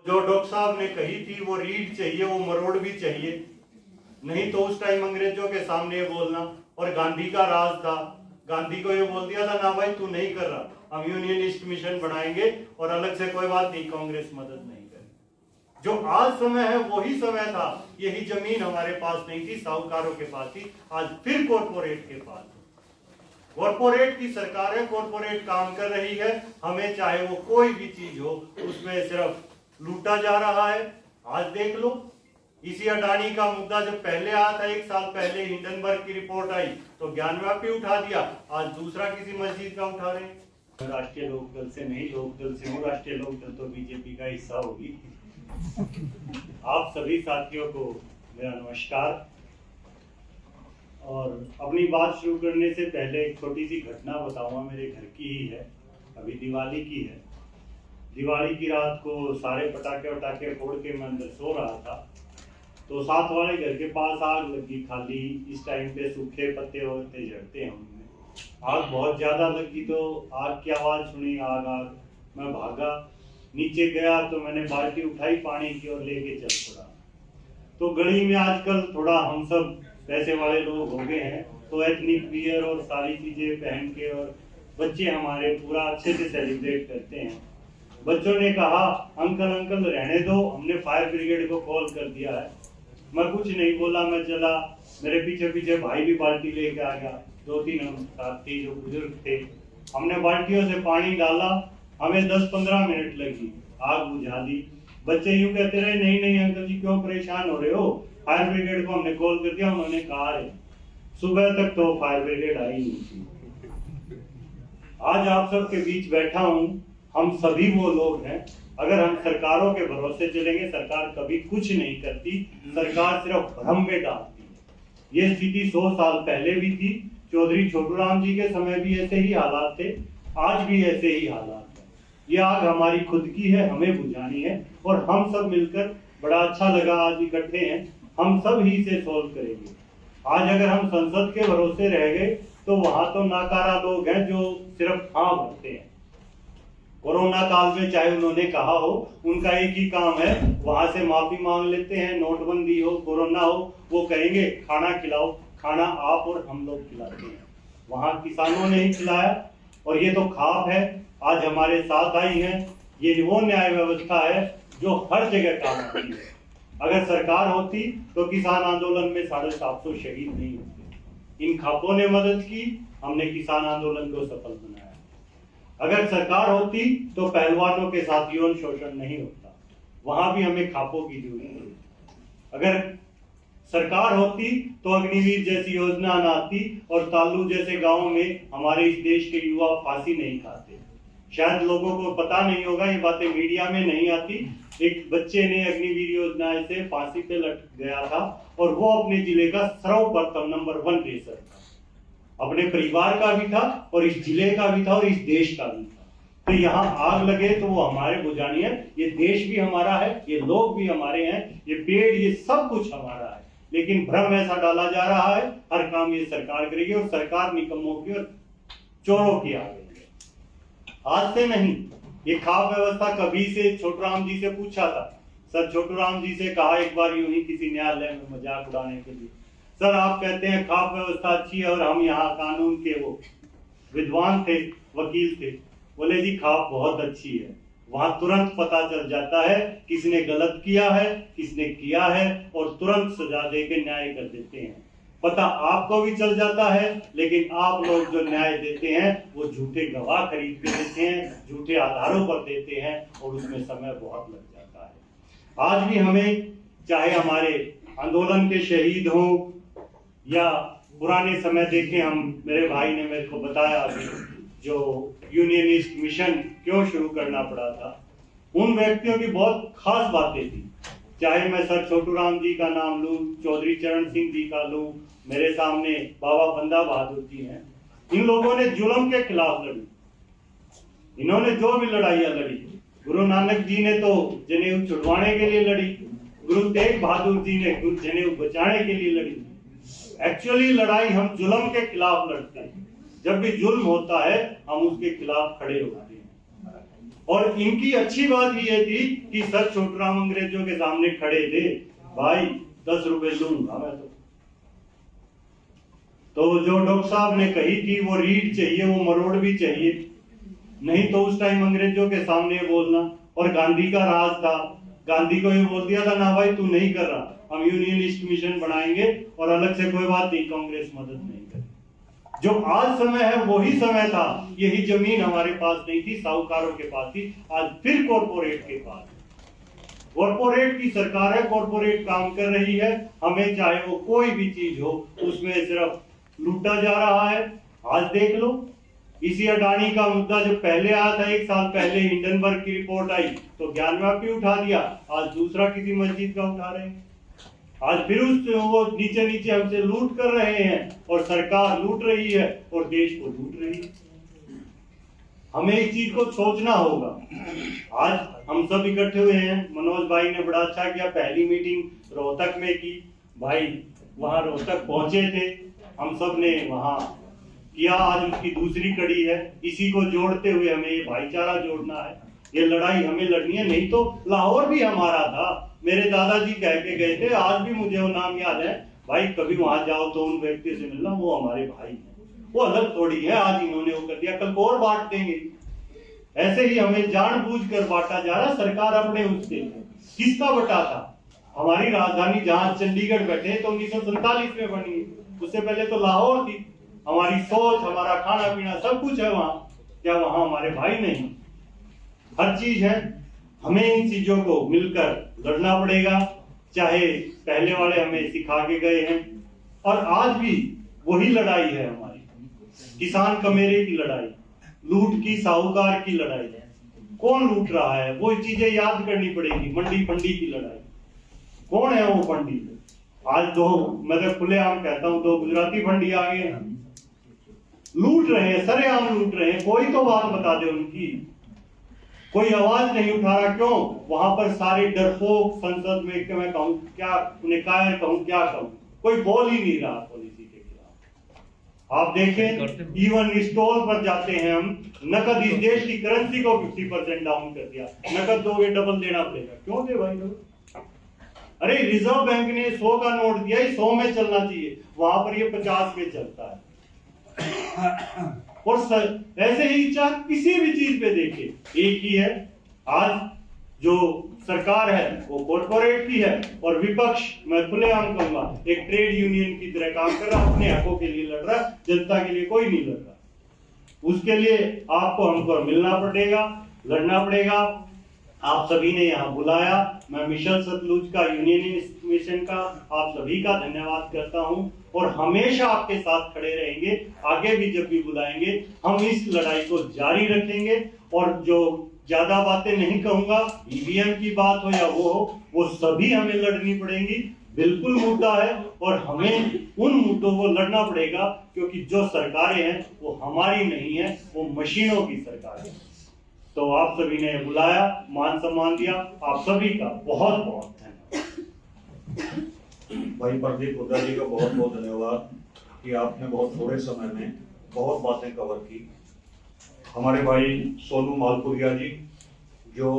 जो डॉक्टर साहब ने कही थी वो रीढ़ चाहिए, वो मरोड़ भी चाहिए, नहीं तो उस टाइम अंग्रेजों के सामने ये बोलना। और गांधी का राज था, गांधी को ये बोल दिया था ना भाई तू नहीं कर रहा, हम यूनियनिस्ट मिशन बनाएंगे और अलग से कोई बात नहीं, कांग्रेस मदद नहीं करेगी। जो आज समय है वही समय था। यही जमीन हमारे पास नहीं थी, साहूकारों के पास थी, आज फिर कॉर्पोरेट के पास। कॉर्पोरेट की सरकार है, कॉर्पोरेट काम कर रही है, हमें चाहे वो कोई भी चीज हो उसमें सिर्फ लूटा जा रहा है। आज देख लो, इसी अडानी का मुद्दा जब पहले आया था, 1 साल पहले हिंडनबर्ग की रिपोर्ट आई तो ज्ञानव्यापी उठा दिया, आज दूसरा किसी मस्जिद का उठा रहे हैं। राष्ट्रीय लोकदल से नहीं, लोकदल से हूँ, राष्ट्रीय लोकदल तो बीजेपी का हिस्सा होगी। आप सभी साथियों को मेरा नमस्कार। और अपनी बात शुरू करने से पहले एक छोटी सी घटना बताऊंगा, मेरे घर की ही है, अभी दिवाली की है। दिवाली की रात को सारे पटाखे वटाखे फोड़ के मैं अंदर सो रहा था, तो साथ वाले घर के पास आग लगी खाली। इस टाइम पे सूखे पत्ते होते झड़ते हैं, उनमें आग बहुत ज्यादा लगी तो आग की आवाज सुनी, आग आग। मैं भागा, नीचे गया तो मैंने बाल्टी उठाई पानी की और लेके चल पड़ा। तो गली में आजकल थोड़ा हम सब पैसे वाले लोग हो गए हैं, तो एथनिक वियर और सारी चीजें पहन के, और बच्चे हमारे पूरा अच्छे से सेलिब्रेट करते हैं। बच्चों ने कहा अंकल अंकल रहने दो, हमने फायर ब्रिगेड को कॉल कर दिया है। मैं कुछ नहीं बोला, मैं चला, मेरे पीछे पीछे भाई भी बाल्टी लेके आ गया, 2-3 हम साथी जो बुजुर्ग थे। हमने बाल्टियों से पानी डाला, हमें 10-15 मिनट लगी, आग बुझा दी। बच्चे यूं कहते रहे नहीं नहीं अंकल जी क्यों परेशान हो रहे हो, फायर ब्रिगेड को हमने कॉल कर दिया, उन्होंने कहा है। सुबह तक तो फायर ब्रिगेड आई नहीं थी। आज आप सबके बीच बैठा हूं, हम सभी वो लोग हैं, अगर हम सरकारों के भरोसे चलेंगे, सरकार कभी कुछ नहीं करती, सरकार सिर्फ भ्रम में डालती है। ये स्थिति 100 साल पहले भी थी, चौधरी छोटूराम जी के समय भी ऐसे ही हालात थे, आज भी ऐसे ही हालात हैं। ये आग हमारी खुद की है, हमें बुझानी है, और हम सब मिलकर, बड़ा अच्छा लगा आज इकट्ठे हैं, हम सब ही इसे सोल्व करेंगे। आज अगर हम संसद के भरोसे रह गए तो वहां तो नाकारा लोग हैं जो सिर्फ हाँ भरते हैं। कोरोना काल में चाहे उन्होंने कहा हो, उनका एक ही काम है, वहां से माफी मांग लेते हैं, नोटबंदी हो, कोरोना हो, वो कहेंगे खाना खिलाओ, खाना आप और हम लोग खिलाते हैं। वहां किसानों ने ही खिलाया, और ये तो खाप है, आज हमारे साथ आई है। ये वो न्याय व्यवस्था है जो हर जगह काम आती है। अगर सरकार होती तो किसान आंदोलन में 750 शहीद नहीं होते। इन खापों ने मदद की, हमने किसान आंदोलन को सफल बनाया। अगर सरकार होती तो पहलवानों के साथ यौन शोषण नहीं होता, वहां भी हमें खापों की जरूरत है। अगर सरकार होती तो अग्निवीर जैसी योजना न आती, और तालू जैसे गांवों में हमारे इस देश के युवा फांसी नहीं खाते। शायद लोगों को पता नहीं होगा, ये बातें मीडिया में नहीं आती। एक बच्चे ने अग्निवीर योजना से फांसी पे लटक गया था, और वो अपने जिले का सर्वप्रथम नंबर 1 रेसर था, अपने परिवार का भी था और इस जिले का भी था और इस देश का भी था। तो यहाँ आग लगे तो वो हमारे बुझानी है। ये देश भी हमारा है, ये लोग भी हमारे हैं, ये पेड़, ये सब कुछ हमारा है, लेकिन भ्रम ऐसा डाला जा रहा है हर काम ये सरकार करेगी, और सरकार निकम्मों की और चोरों की आ गई है। आज से नहीं, ये खाप व्यवस्था कभी से छोटूराम जी से पूछा था। सर छोटूराम जी से कहा एक बार यूं ही किसी न्यायालय में मजाक उड़ाने के लिए, सर आप कहते हैं खाप व्यवस्था अच्छी है, और हम यहाँ कानून के वो विद्वान थे, वकील थे, बोले जी खाप बहुत अच्छी है, वहां तुरंत पता चल जाता है किसने गलत किया है, किसने किया है, और तुरंत सजा दे के न्याय कर देते हैं। पता आपको भी चल जाता है, लेकिन आप लोग जो न्याय देते हैं वो झूठे गवाह खरीद के देते हैं, झूठे आधारों पर देते हैं, और उसमें समय बहुत लग जाता है। आज भी हमें, चाहे हमारे आंदोलन के शहीद हों या पुराने समय देखें, हम, मेरे भाई ने मेरे को बताया अभी जो यूनियनिस्ट मिशन क्यों शुरू करना पड़ा था, उन व्यक्तियों की बहुत खास बातें थी। चाहे मैं सर छोटूराम जी का नाम लूं, चौधरी चरण सिंह जी का लूं, मेरे सामने बाबा बंदा बहादुर जी हैं, इन लोगों ने जुल्म के खिलाफ लड़ी, इन्होंने जो भी लड़ाइयां लड़ी। गुरु नानक जी ने तो जनेऊ छुड़वाने के लिए लड़ी, गुरु तेग बहादुर जी ने जनेऊ बचाने के लिए लड़ी। एक्चुअली लड़ाई हम जुल्म के खिलाफ लड़ते हैं। जब भी जुल्म होता है हम उसके खिलाफ खड़े होते हैं। और इनकी अच्छी बात ये थी कि सर छोटूराम अंग्रेजों के सामने खड़े थे, भाई 10 रुपए लूंगा मैं तो जो डॉक्टर साहब ने कही थी वो रीढ़ चाहिए, वो मरोड़ भी चाहिए, नहीं तो उस टाइम अंग्रेजों के सामने बोलना। और गांधी का राज था, गांधी को ये बोल दिया था ना भाई तू नहीं कर रहा, हम यूनियनिस्ट मिशन बनाएंगे और अलग से कोई बात नहीं, कांग्रेस मदद नहीं करे। जो आज समय है वही समय था। यही जमीन हमारे पास नहीं थी, साहूकारों के पास थी, आज फिर कॉर्पोरेट के पास। कॉर्पोरेट की सरकार है, कॉर्पोरेट काम कर रही है, हमें चाहे वो कोई भी चीज हो उसमें सिर्फ लूटा जा रहा है। आज देख लो, इसी अडानी का मुद्दा जब पहले आया था, 1 साल पहले हिंडनबर्ग की रिपोर्ट आई तो 11वां पे उठा दिया, आज दूसरा किसी मस्जिद का उठा रहे हैं। आज फिर वो नीचे नीचे हमसे लूट कर रहे हैं और सरकार लूट रही है और देश को लूट रही है। हमें इस चीज को सोचना होगा। आज हम सब इकट्ठे हुए हैं, मनोज भाई ने बड़ा अच्छा किया, पहली मीटिंग रोहतक में की, भाई वहां रोहतक पहुंचे थे, हम सब ने वहां किया। आज उसकी दूसरी कड़ी है, इसी को जोड़ते हुए हमें ये भाईचारा जोड़ना है, ये लड़ाई हमें लड़नी है। नहीं तो लाहौर भी हमारा था, मेरे दादाजी कह के गए थे, आज भी मुझे वो नाम याद है, भाई कभी वहां जाओ तो उन व्यक्ति से मिलना, वो हमारे भाई हैं, वो अलग थोड़ी है। आज इन्होंने वो कर दिया, कल को और बांट देंगे। ऐसे ही हमें जानबूझकर बांटा जा रहा। सरकार अपने उससे किसका बटा था? हमारी राजधानी जहां चंडीगढ़ बैठे तो 1947 में बनी, उससे पहले तो लाहौर थी। हमारी सोच, हमारा खाना पीना सब कुछ है वहां, क्या वहां हमारे भाई नहीं? हर चीज है। हमें इन चीजों को मिलकर लड़ना पड़ेगा, चाहे पहले वाले हमें सिखा के गए हैं और आज भी वही लड़ाई है हमारी, किसान कमेरे की लड़ाई, लूट की, साहूकार की लड़ाई। कौन लूट रहा है वो चीजें याद करनी पड़ेगी। मंडी फंडी की लड़ाई, कौन है वो फंडी? आज दो, मैं तो खुलेआम कहता हूं, 2 गुजराती फंडी आ गए हैं, लूट रहे हैं, सरेआम लूट रहे हैं। कोई तो बात बता दे उनकी, कोई आवाज नहीं उठा रहा। क्यों? वहां पर सारे डरपोक संसद में, मैं कहूं क्या, उन्हें कायर कहूं क्या कहूं, कोई बोल ही नहीं रहा पॉलिसी के खिलाफ। आप देखें, इवन स्टॉल पर जाते हैं हम, नकद, इस देश की करेंसी को 50% डाउन कर दिया, नकद दोगे डबल देना पड़ेगा। क्यों दे भाई लोग? अरे रिजर्व बैंक ने 100 का नोट दिया, 100 में चलना चाहिए, वहां पर ये 50 में चलता है। और ऐसे ही चाहे किसी भी चीज पे देखे एक ही है। आज जो सरकार है वो कॉर्पोरेट की है और विपक्ष, मैं खुलेआम कहूंगा, एक ट्रेड यूनियन की तरह काम कर रहा, अपने हकों के लिए लड़ रहा, जनता के लिए कोई नहीं लड़ रहा। उसके लिए आपको हमको मिलना पड़ेगा, लड़ना पड़ेगा। आप सभी ने यहाँ बुलाया, मैं मिशन सतलुज का, यूनियनिस्ट मिशन का आप सभी का धन्यवाद करता हूँ और हमेशा आपके साथ खड़े रहेंगे। आगे भी जब भी बुलाएंगे हम इस लड़ाई को जारी रखेंगे। और जो ज्यादा बातें नहीं कहूंगा, ईवीएम की बात हो या वो सभी हमें लड़नी पड़ेंगी। बिल्कुल मुद्दा है और हमें उन मुद्दों को लड़ना पड़ेगा, क्योंकि जो सरकारें हैं वो हमारी नहीं है, वो मशीनों की सरकार है। तो आप सभी ने बुलाया, मान सम्मान दिया, आप सभी का बहुत बहुत धन्यवाद। भाई प्रदीप हुड्डा जी का बहुत बहुत धन्यवाद कि आपने बहुत थोड़े समय में बहुत बातें कवर की। हमारे भाई सोनू मालपुरिया जी, जो